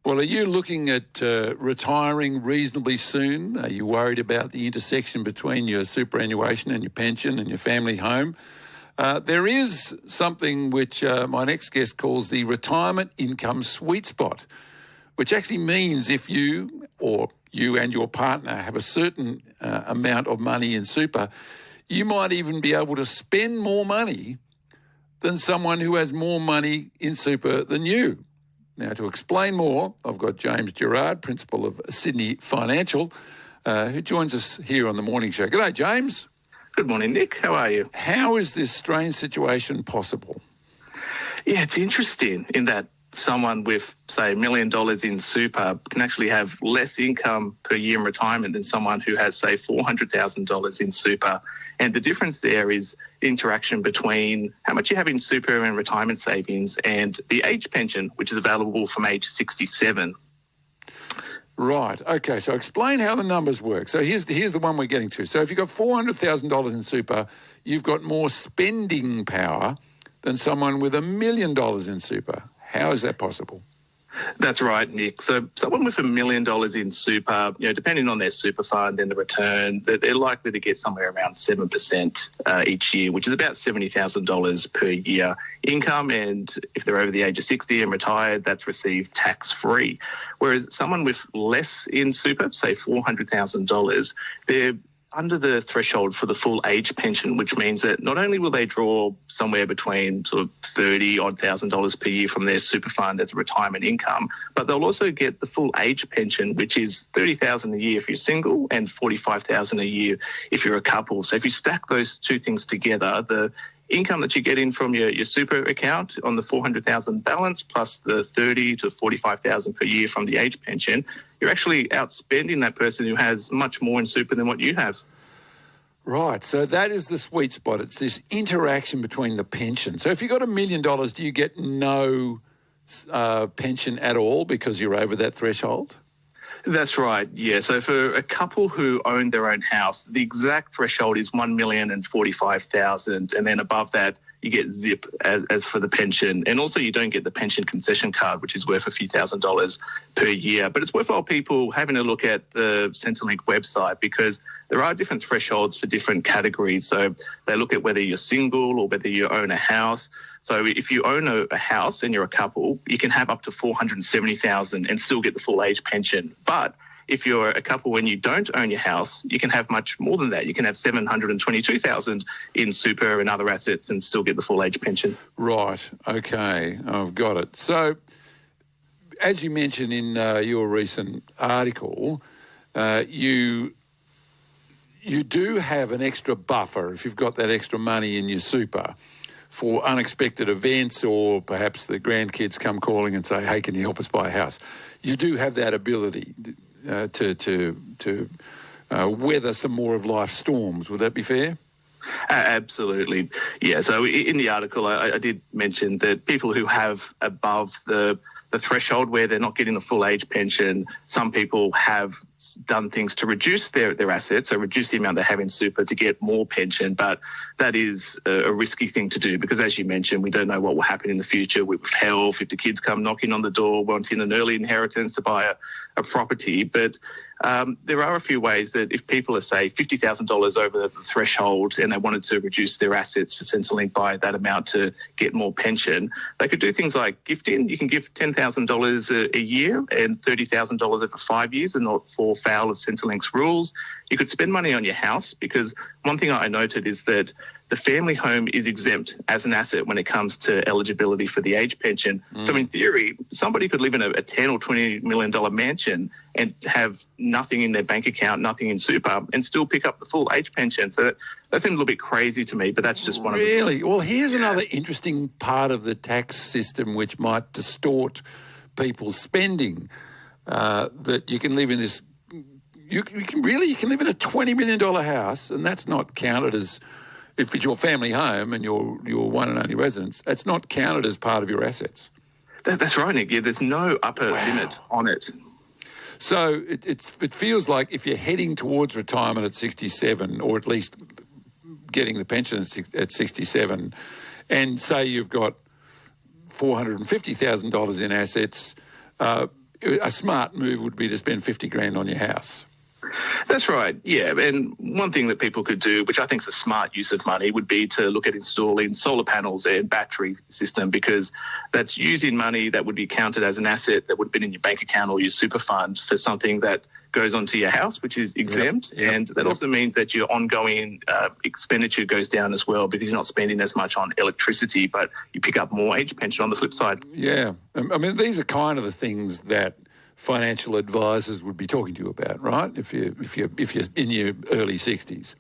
Well, are you looking at retiring reasonably soon? Are you worried about the intersection between your superannuation and your pension and your family home? There is something which my next guest calls the retirement income sweet spot, which actually means if you or you and your partner have a certain amount of money in super, you might even be able to spend more money than someone who has more money in super than you. Now, to explain more, I've got James Gerard, Principal of Sydney Financial, who joins us here on the Morning Show. G'day, James. Good morning, Nick. How are you? How is this strange situation possible? Yeah, it's interesting in that someone with, say, $1 million in super can actually have less income per year in retirement than someone who has, say, $400,000 in super. And the difference there is interaction between how much you have in super and retirement savings and the age pension, which is available from age 67. Right. Okay. So explain how the numbers work. So here's the one we're getting to. So if you've got $400,000 in super, you've got more spending power than someone with $1 million in super. How is that possible? That's right, Nick. So someone with $1 million in super, depending on their super fund and the return, they're likely to get somewhere around 7% each year, which is about $70,000 per year income. And if they're over the age of 60 and retired, that's received tax-free. Whereas someone with less in super, say $400,000, they're under the threshold for the full age pension, which means that not only will they draw somewhere between sort of $30,000 per year from their super fund as a retirement income, but they'll also get the full age pension, which is $30,000 a year if you're single and $45,000 a year if you're a couple. So if you stack those two things together, the income that you get in from your super account on the $400,000 balance plus the $30,000 to $45,000 per year from the age pension, you're actually outspending that person who has much more in super than what you have. Right. So that is the sweet spot. It's this interaction between the pension. So if you've got $1 million, do you get no pension at all because you're over that threshold? That's right, yeah. So for a couple who own their own house, the exact threshold is $1,045,000, and then above that, you get zip as for the pension. And also you don't get the pension concession card, which is worth a few $1,000s per year. But it's worthwhile people having a look at the Centrelink website because there are different thresholds for different categories. So they look at whether you're single or whether you own a house. So if you own a house and you're a couple, you can have up to $470,000 and still get the full age pension. But if you're a couple and you don't own your house, you can have much more than that. You can have $722,000 in super and other assets and still get the full age pension. Right. Okay. I've got it. So as you mentioned in your recent article, you do have an extra buffer if you've got that extra money in your super for unexpected events, or perhaps the grandkids come calling and say, hey, can you help us buy a house? You do have that ability to weather some more of life's storms. Would that be fair? Absolutely. Yeah. So in the article, I did mention that people who have above the threshold where they're not getting the full age pension, some people have done things to reduce their assets, so reduce the amount they have in super to get more pension. But that is a risky thing to do because, as you mentioned, we don't know what will happen in the future with health, if the kids come knocking on the door wanting an early inheritance to buy a property. But there are a few ways that if people are, say, $50,000 over the threshold and they wanted to reduce their assets for Centrelink by that amount to get more pension, they could do things like gifting. You can give $10,000 a year and $30,000 over 5 years and not fall foul of Centrelink's rules. You could spend money on your house because one thing I noted is that the family home is exempt as an asset when it comes to eligibility for the age pension. So in theory, somebody could live in a $10 or $20 million mansion and have nothing in their bank account, nothing in super, and still pick up the full age pension. So that seems a little bit crazy to me, but that's just one of the... Really? Well, here's another interesting part of the tax system which might distort people's spending, that you can live in this... You can live in a $20 million house, and that's not counted as... If it's your family home and your one and only residence, it's not counted as part of your assets. That's right, Nick. Yeah, there's no upper limit on it. So it feels like if you're heading towards retirement at 67, or at least getting the pension at 67, and say you've got $450,000 in assets, a smart move would be to spend 50 grand on your house. That's right, yeah. And one thing that people could do, which I think is a smart use of money, would be to look at installing solar panels and battery system, because that's using money that would be counted as an asset that would have been in your bank account or your super fund for something that goes onto your house, which is exempt. And that also means that your ongoing expenditure goes down as well, because you're not spending as much on electricity, but you pick up more age pension on the flip side. Yeah. I mean, these are kind of the things that financial advisors would be talking to you about, right? If you're in your early 60s.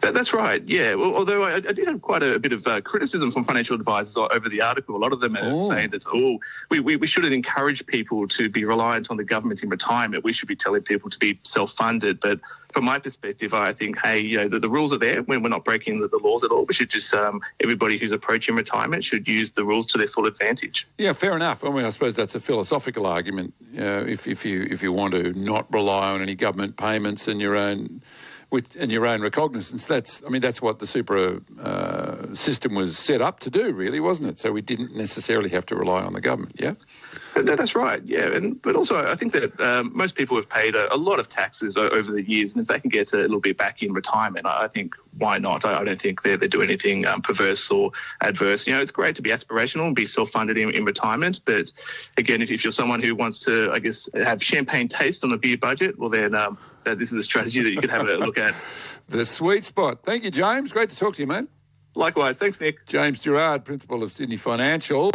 That's right, yeah. Well, although I did have quite a bit of criticism from financial advisors over the article. A lot of them are saying that, we shouldn't encourage people to be reliant on the government in retirement. We should be telling people to be self-funded. But from my perspective, I think, hey, the rules are there when we're not breaking the laws at all. We should just, everybody who's approaching retirement should use the rules to their full advantage. Yeah, fair enough. I mean, I suppose that's a philosophical argument. If you want to not rely on any government payments and your own recognizance, that's what the super system was set up to do, really, wasn't it? So we didn't necessarily have to rely on the government, yeah? That's right, yeah. But also I think that most people have paid a lot of taxes over the years, and if they can get a little bit back in retirement, I think why not? I don't think they do anything perverse or adverse. It's great to be aspirational and be self-funded in retirement, but again, if you're someone who wants to, I guess, have champagne taste on a beer budget, well then this is a strategy that you could have a look at. The sweet spot. Thank you, James. Great to talk to you, mate. Likewise. Thanks, Nick. James Gerard, Principal of Sydney Financial.